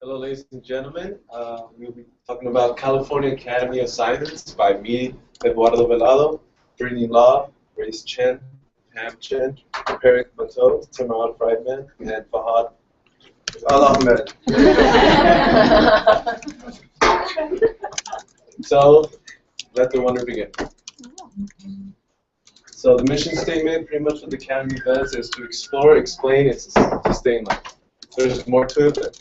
Hello, ladies and gentlemen. We'll be talking about California Academy of Sciences by me, Eduardo Velado, Brittany Law, Grace Chen, Pam Chen, Perik Bateau, Timur Friedman, and Fahad Al Ahmed. So, let the wonder begin. So, the mission statement, pretty much what the Academy does, is to explore, explain, and sustain life. There's more to it, but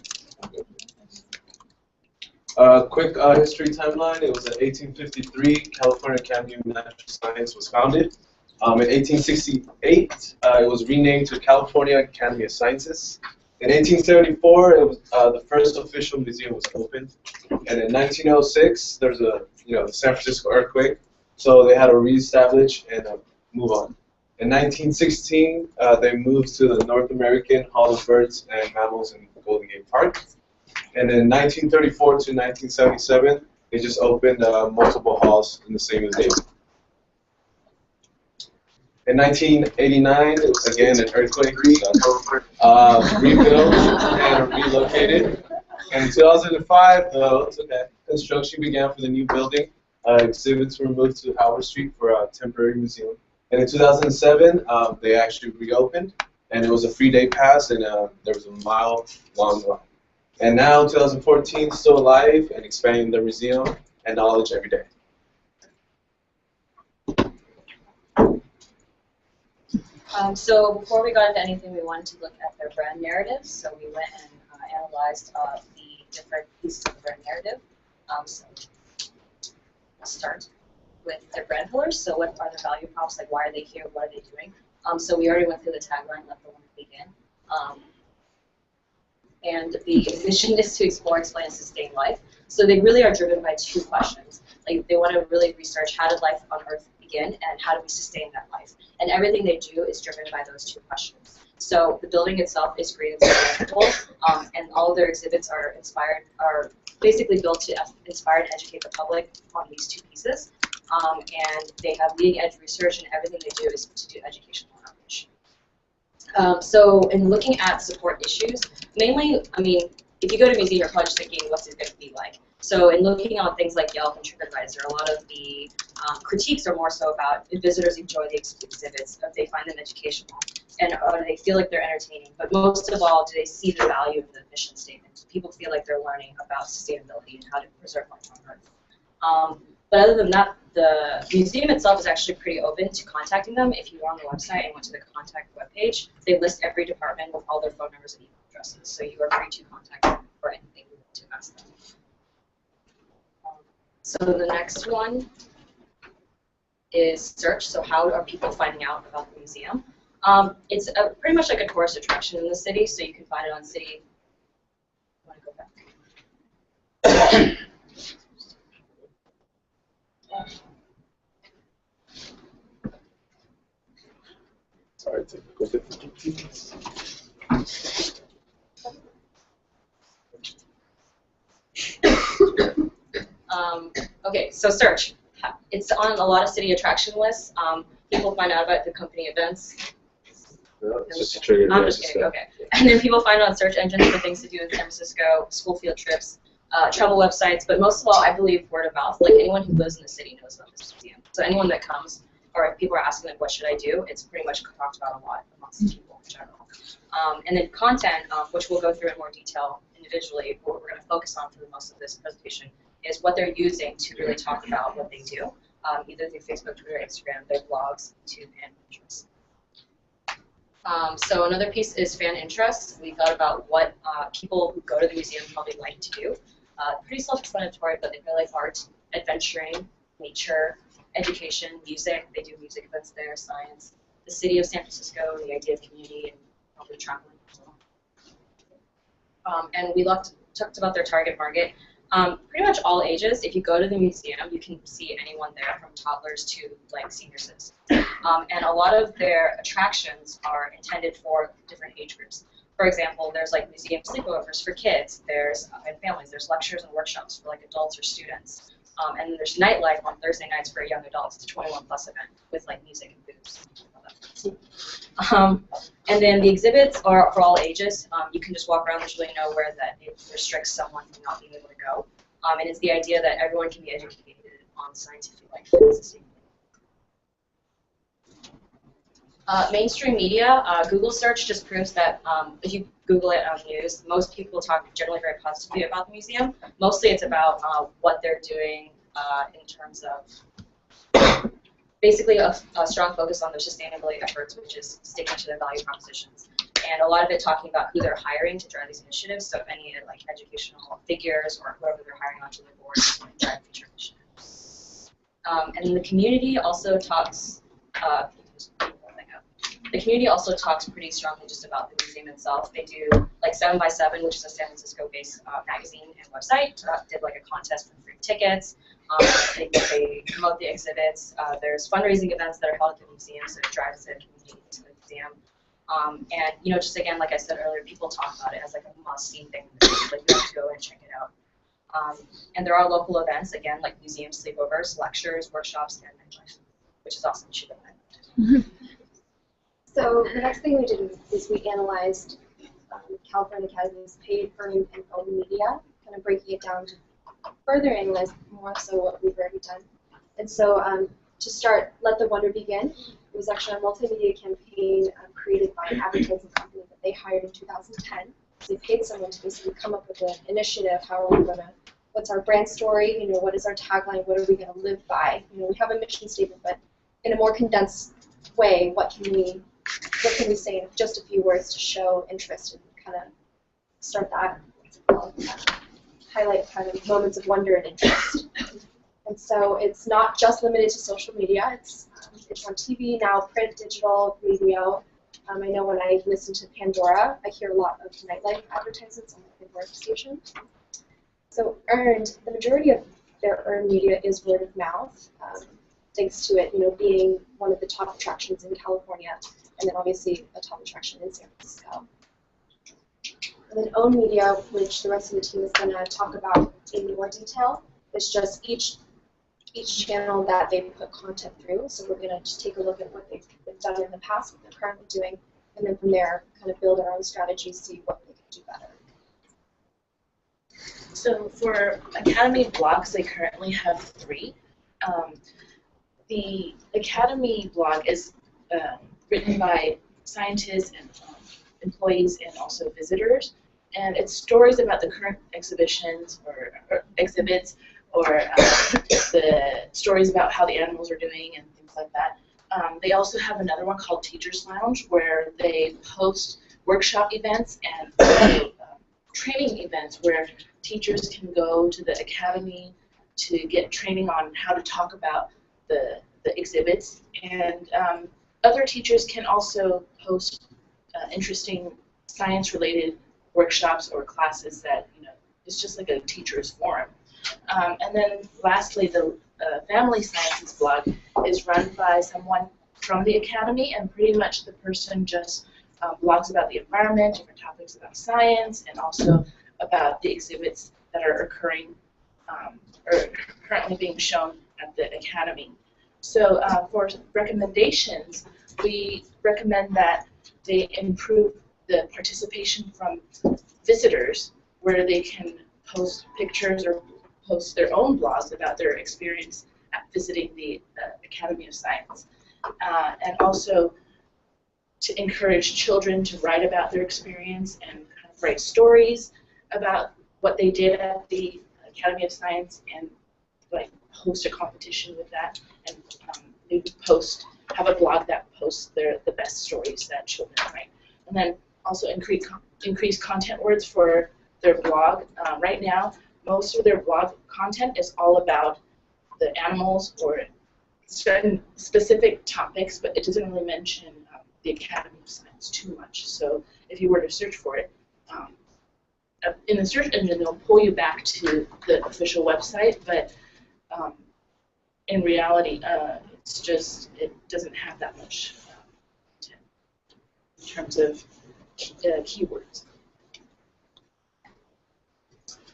quick history timeline. It was in 1853, California Academy of Natural Science was founded. In 1868, it was renamed to California Academy of Sciences. In 1874, it was, the first official museum was opened. And in 1906, there was the San Francisco earthquake, so they had to reestablish and move on. In 1916, they moved to the North American Hall of Birds and Mammals in Golden Gate Park. And in 1934 to 1977, they just opened multiple halls in the same name. In 1989, it was again an earthquake, rebuilt and relocated. And in 2005, construction began for the new building. Exhibits were moved to Howard Street for a temporary museum. And in 2007, they actually reopened, and it was a free day pass, and there was a mile-long line. And now, 2014, still alive and expanding the museum and knowledge every day. So before we got into anything, we wanted to look at their brand narratives. So we went and analyzed the different pieces of the brand narrative. So we'll start with their brand pillars. So what are their value props? Like, why are they here? What are they doing? So we already went through the tagline, let the one begin. And the mission is to explore, explain, and sustain life. So they really are driven by two questions. Like, they want to really research, how did life on Earth begin, and how do we sustain that life? And everything they do is driven by those two questions. So the building itself is great and sustainable, and all of their exhibits are basically built to inspire and educate the public on these two pieces. And they have leading edge research, and everything they do is to do educational outreach. So in looking at support issues, mainly, I mean, if you go to a museum, you're probably just thinking, what's it going to be like? So in looking on things like Yelp and TripAdvisor, a lot of the critiques are more so about if visitors enjoy the exhibits, if they find them educational, and do they feel like they're entertaining. But most of all, do they see the value of the mission statement? Do people feel like they're learning about sustainability and how to preserve life on Earth? But other than that, the museum itself is actually pretty open to contacting them. If you were on the website and went to the contact webpage, they list every department with all their phone numbers and email addresses. So you are free to contact them for anything you want to ask them. So the next one is search. So how are people finding out about the museum? It's pretty much like a tourist attraction in the city, so you can find it on city. I want to go back. Sorry, technical difficulties. Okay, so search. It's on a lot of city attraction lists. People find out about the company events. No, it's just a trigger. I'm just kidding, okay. And then people find out on search engines for things to do in San Francisco, school field trips, travel websites, but most of all, I believe word of mouth. Like, anyone who lives in the city knows about this museum. So anyone that comes, or if people are asking, like, what should I do, it's pretty much talked about a lot amongst people in general. And then content, which we'll go through in more detail individually, but what we're going to focus on for the most of this presentation is what they're using to really talk about what they do, either through Facebook, Twitter, Instagram, their blogs, YouTube, and Pinterest. So another piece is fan interest. We thought about what people who go to the museum probably like to do. Pretty self-explanatory, but they really like art, adventuring, nature, education, music. They do music events there, science, the city of San Francisco, the idea of community, and probably traveling as well. And we talked about their target market. Pretty much all ages. If you go to the museum, you can see anyone there, from toddlers to like senior citizens. And a lot of their attractions are intended for different age groups. For example, there's like museum sleepovers for kids. There's and families. There's lectures and workshops for like adults or students. And then there's nightlife on Thursday nights for young adults. It's a 21+ event with like music and booths. And then the exhibits are for all ages. You can just walk around. There's really nowhere that it restricts someone from not being able to go. And it's the idea that everyone can be educated on scientific life and sustainability. Mainstream media, Google search just proves that if you Google it on news, most people talk generally very positively about the museum. Mostly it's about what they're doing in terms of basically a strong focus on their sustainability efforts, which is sticking to their value propositions. And a lot of it talking about who they're hiring to drive these initiatives, so any like educational figures or whoever they're hiring onto their board to drive future initiatives. And then the community also talks, the community also talks pretty strongly just about the museum itself. They do like 7x7, which is a San Francisco-based magazine and website, did like a contest for free tickets. They promote the exhibits. There's fundraising events that are held at the museum, so it drives the community to the museum. And you know, just again, like I said earlier, people talk about it as like a must-see thing. Like you have to go and check it out. And there are local events, again, like museum sleepovers, lectures, workshops, and nightlife, which is awesome. You should go. So the next thing we did is we analyzed California Academy's paid, earned, and owned media, kind of breaking it down to further analyze more so what we've already done. And so to start, Let the Wonder Begin. It was actually a multimedia campaign created by an advertising company that they hired in 2010. So they paid someone to basically come up with an initiative. How are we going to? What's our brand story? You know, what is our tagline? What are we going to live by? You know, we have a mission statement, but in a more condensed way, what can we say in just a few words to show interest and kind of start that, highlight kind of moments of wonder and interest. And so it's not just limited to social media. It's on TV now, print, digital, radio. I know when I listen to Pandora, I hear a lot of nightlife advertisements on the Pandora station. So earned, the majority of their earned media is word of mouth, thanks to it, you know, being one of the top attractions in California, and then obviously a top attraction in San Francisco. And then owned media, which the rest of the team is going to talk about in more detail, is just each channel that they put content through. So we're going to just take a look at what they've done in the past, what they're currently doing, and then from there kind of build our own strategies, see what they can do better. So for Academy blogs, they currently have 3. The Academy blog is written by scientists and employees and also visitors, and it's stories about the current exhibitions or exhibits, or the stories about how the animals are doing and things like that. They also have another one called Teachers Lounge, where they post workshop events and training events where teachers can go to the academy to get training on how to talk about the exhibits. And other teachers can also post interesting science-related workshops or classes that, you know, it's just like a teacher's forum. And then lastly, the Family Sciences blog is run by someone from the academy, and pretty much the person just blogs about the environment, different topics about science, and also about the exhibits that are occurring or currently being shown at the academy. So for recommendations, we recommend that they improve the participation from visitors, where they can post pictures or post their own blogs about their experience at visiting the Academy of Science. And also to encourage children to write about their experience and kind of write stories about what they did at the Academy of Science, and like host a competition with that, and maybe have a blog that posts the best stories that children write. And then also increase content words for their blog. Right now, most of their blog content is all about the animals or certain specific topics, but it doesn't really mention the Academy of Science too much. So if you were to search for it, in the search engine, they'll pull you back to the official website, but in reality, it's just, it doesn't have that much content in terms of keywords.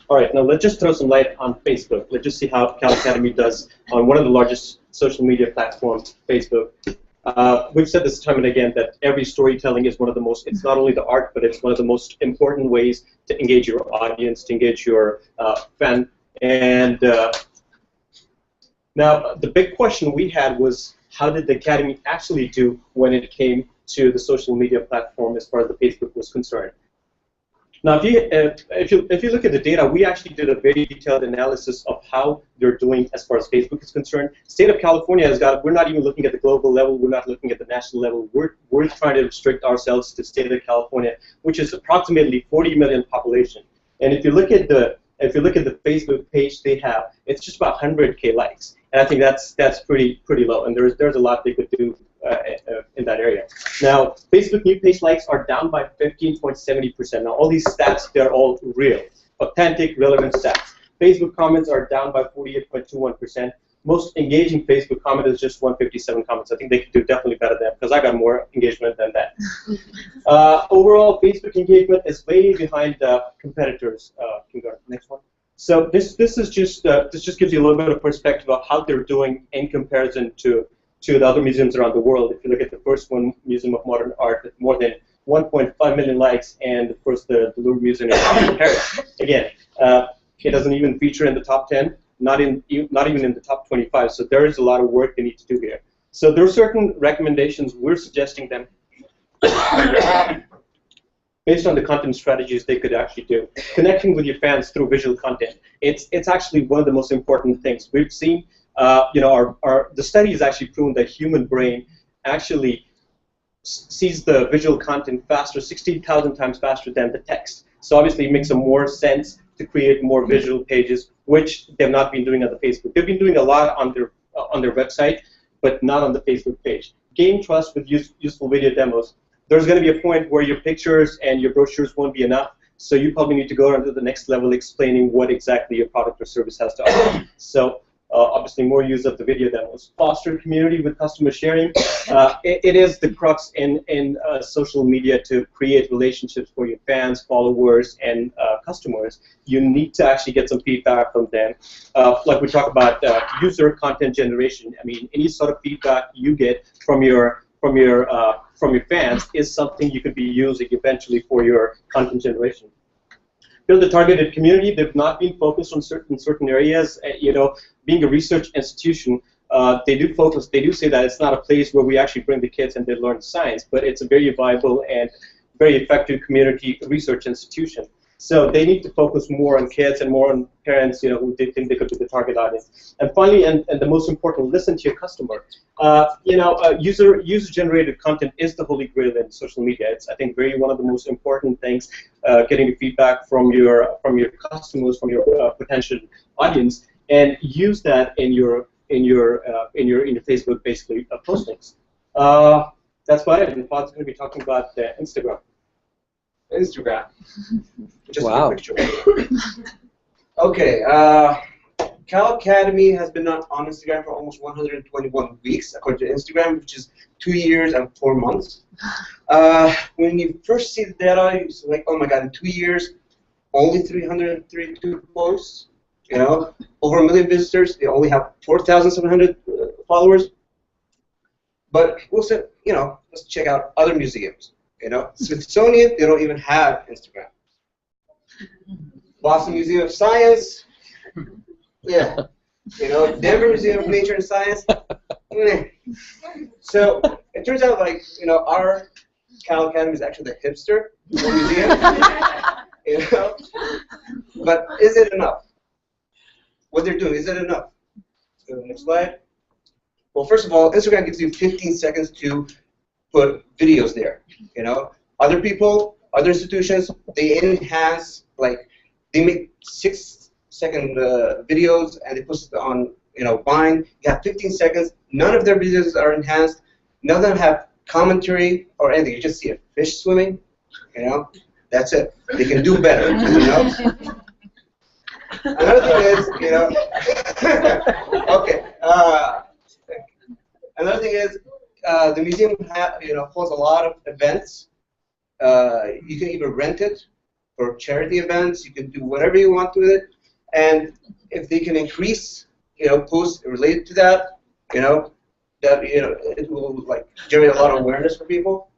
All right, now let's just throw some light on Facebook. Let's just see how Cal Academy does on one of the largest social media platforms, Facebook. We've said this time and again that every storytelling is one of the most, it's not only the art, but it's one of the most important ways to engage your audience, to engage your fan. And now the big question we had was, how did the Academy actually do when it came to the social media platform as far as the Facebook was concerned? Now, if you look at the data, we actually did a very detailed analysis of how they're doing as far as Facebook is concerned. State of California has got, we're not even looking at the global level, we're not looking at the national level, we're trying to restrict ourselves to state of California, which is approximately 40 million population. And if you look at the Facebook page they have, it's just about 100K likes. And I think that's pretty low, and there's a lot they could do in that area. Now, Facebook new page likes are down by 15.70%. Now, all these stats, they're all real, authentic, relevant stats. Facebook comments are down by 48.21%. Most engaging Facebook comment is just 157 comments. I think they could do definitely better than that, because I got more engagement than that. Overall, Facebook engagement is way behind competitors. Can you go to the next one? So this just gives you a little bit of perspective of how they're doing in comparison to the other museums around the world. If you look at the first one, Museum of Modern Art, with more than 1.5 million likes, and of course the Louvre Museum in Paris. Again, it doesn't even feature in the top 10, not even in the top 25. So there is a lot of work they need to do here. So there are certain recommendations we're suggesting them based on the content strategies they could actually do. Connecting with your fans through visual content. It's actually one of the most important things we've seen. The study has actually proven that human brain actually sees the visual content faster, 16,000 times faster than the text. So obviously it makes more sense to create more visual pages, which they've not been doing on the Facebook. They've been doing a lot on their website, but not on the Facebook page. Gain trust with useful video demos. There's going to be a point where your pictures and your brochures won't be enough, so you probably need to go on to the next level explaining what exactly your product or service has to offer. So obviously more use of the video demos. Foster community with customer sharing. It is the crux in social media to create relationships for your fans, followers, and customers. You need to actually get some feedback from them. Like we talk about user content generation. I mean, any sort of feedback you get from your fans is something you could be using eventually for your content generation. Build a targeted community. They've not been focused on certain areas. Being a research institution, they do say that it's not a place where we actually bring the kids and they learn science, but it's a very viable and very effective community research institution. So they need to focus more on kids and more on parents, who they think they could be the target audience. And finally, and the most important, listen to your customer. User-generated content is the holy grail in social media. It's, I think, one of the most important things. Getting feedback from your customers, from your potential audience, and use that in your Facebook basically postings. That's about it. And Fad's going to be talking about Instagram. Instagram. Just wow. a picture. Okay. Cal Academy has been on Instagram for almost 121 weeks, according to Instagram, which is 2 years and 4 months. When you first see the data, it's like, oh my God, in 2 years, only 332 posts. Over 1 million visitors. They only have 4,700 followers. But we'll say, let's check out other museums. Smithsonian, they don't even have Instagram. Boston Museum of Science, yeah. Denver Museum of Nature and Science. So it turns out, our Cal Academy is actually the hipster museum. But is it enough? What they're doing, is it enough? So next slide. Well, first of all, Instagram gives you 15 seconds to put videos there. Other people, other institutions, they enhance, they make 6-second videos and they post it on, Vine. You have 15 seconds. None of their videos are enhanced. None of them have commentary or anything. You just see a fish swimming. That's it. They can do better. Another thing is, okay. Another thing is, the museum holds a lot of events. You can even rent it for charity events. You can do whatever you want with it. And if they can increase, posts related to that, that it will like generate a lot of awareness for people.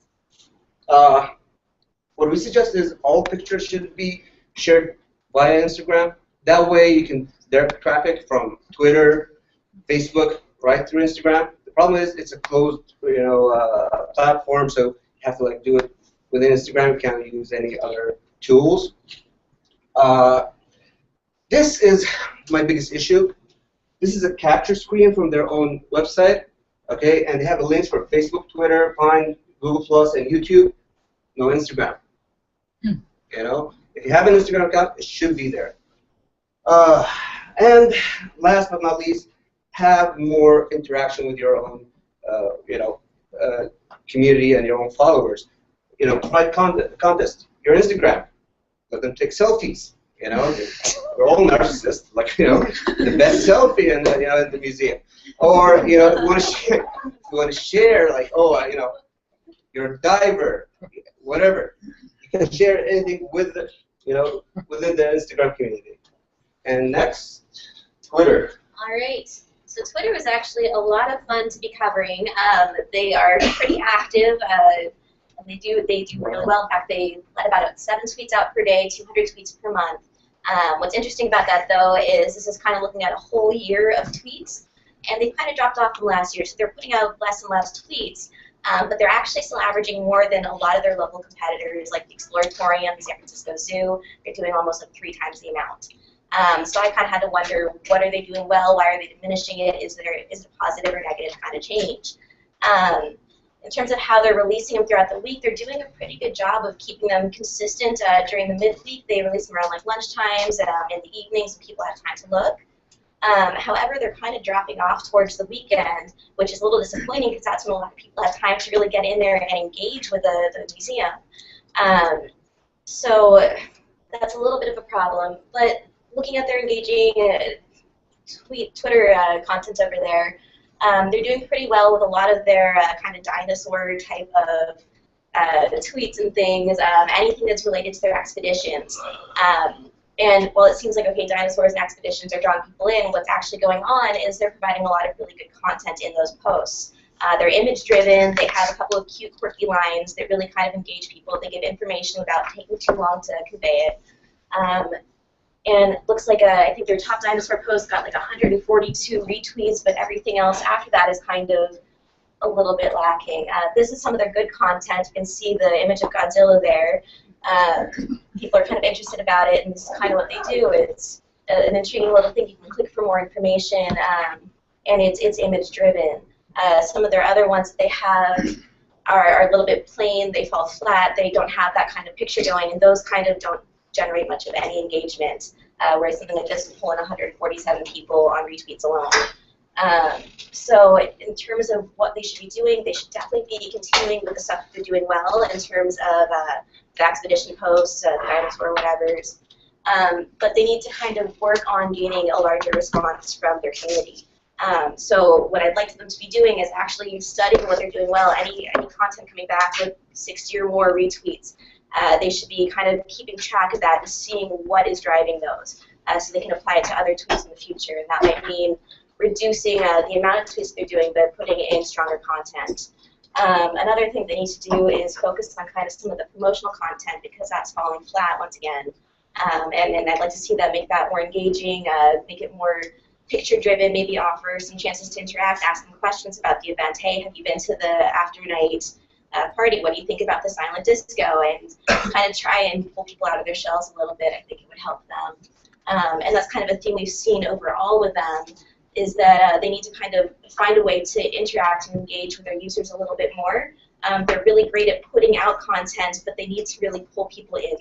What we suggest is all pictures should be shared via Instagram. That way you can direct traffic from Twitter, Facebook, right through Instagram. The problem is it's a closed, platform, so you have to like do it within Instagram. You can't use any other tools. This is my biggest issue. This is a capture screen from their own website, okay, and they have links for Facebook, Twitter, Vine, Google Plus, and YouTube. No Instagram. If you have an Instagram account, it should be there. And last but not least, have more interaction with your own, community and your own followers. Provide contest. Your Instagram, let them take selfies. We're all narcissists. Like the best selfie in the museum. Or if you want to share, like you're a diver, whatever. You can share anything with within the Instagram community. And next, Twitter. All right. So Twitter was actually a lot of fun to be covering. They are pretty active. And they do really well. In fact, they let about 7 tweets out per day, 200 tweets per month. What's interesting about that, though, is this is kind of looking at a whole year of tweets, and they've kind of dropped off from last year. So they're putting out less and less tweets, but they're actually still averaging more than a lot of their local competitors, like the Exploratorium, the San Francisco Zoo. They're doing almost like 3 times the amount. So I kind of had to wonder, what are they doing well? Why are they diminishing it? Is it a positive or negative kind of change? In terms of how they're releasing them throughout the week, they're doing a pretty good job of keeping them consistent. During the midweek, they release them around like lunchtimes, in the evenings, when people have time to look. However, they're kind of dropping off towards the weekend, which is a little disappointing because that's when a lot of people have time to really get in there and engage with the museum. So that's a little bit of a problem. But looking at their engaging Twitter content over there, they're doing pretty well with a lot of their kind of dinosaur type of tweets and things, anything that's related to their expeditions. And while it seems like, okay, dinosaurs and expeditions are drawing people in, what's actually going on is they're providing a lot of really good content in those posts. They're image-driven. They have a couple of cute, quirky lines that really kind of engage people. They give information without taking too long to convey it. And it looks like I think their top dinosaur post got like 142 retweets, but everything else after that is kind of a little bit lacking. This is some of their good content. You can see the image of Godzilla there. People are kind of interested about it, and this is kind of what they do. It's an intriguing little thing. You can click for more information, and it's image-driven. Some of their other ones that they have are a little bit plain. They fall flat. They don't have that kind of picture going, and those kind of don't generate much of any engagement, whereas something like this will pull in 147 people on retweets alone. So in terms of what they should be doing, they should definitely be continuing with the stuff that they're doing well in terms of the expedition posts, the dinosaur whatevers. But they need to kind of work on gaining a larger response from their community. So what I'd like them to be doing is actually studying what they're doing well. Any content coming back with 60 or more retweets, they should be kind of keeping track of that and seeing what is driving those, so they can apply it to other tweets in the future. And that might mean reducing the amount of tweets they're doing, but putting in stronger content. Another thing they need to do is focus on kind of some of the promotional content, because that's falling flat once again. And I'd like to see them make that more engaging, make it more picture-driven, maybe offer some chances to interact, ask them questions about the event. Hey, have you been to the after-night party? What do you think about the silent disco? And kind of try and pull people out of their shells a little bit. I think it would help them. And that's kind of a theme we've seen overall with them, is that they need to kind of find a way to interact and engage with their users a little bit more. They're really great at putting out content, but they need to really pull people in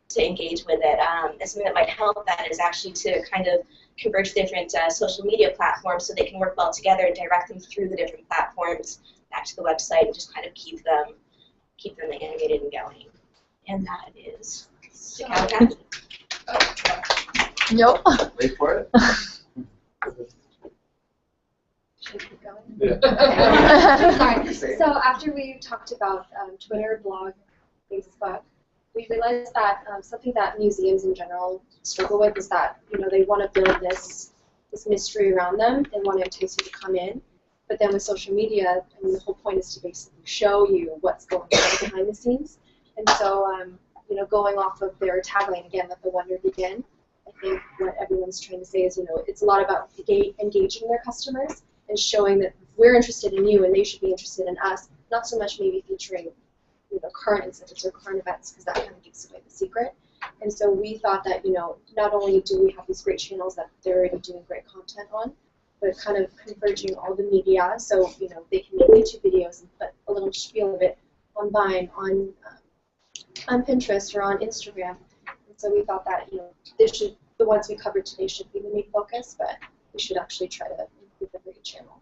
to engage with it. And something that might help that is actually to kind of converge different social media platforms so they can work well together and direct them through the different platforms back to the website and just kind of keep them animated and going. And that is the countdown. Nope. Wait for it. Should I keep going? Yeah. Okay. Sorry. So after we talked about Twitter, blog, Facebook, we realized that something that museums in general struggle with is that they want to build this mystery around them. They want to entice you to come in, But then with social media, I mean, the whole point is to basically show you what's going on behind the scenes. And so, you know, going off of their tagline again, let the wonder begin. I think what everyone's trying to say is, you know, it's a lot about engaging their customers and showing that we're interested in you and they should be interested in us. Not so much maybe featuring, you know, current exhibits or current events, because that kind of gives away the secret. And so we thought that, you know, not only do we have these great channels that they're already doing great content on, but kind of converging all the media, so, you know, they can make YouTube videos and put a little spiel of it on Vine, on Pinterest or on Instagram. And so we thought that, you know, the ones we covered today should be the main focus, but we should actually try to include every channel.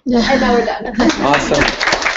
And now we're done. Awesome.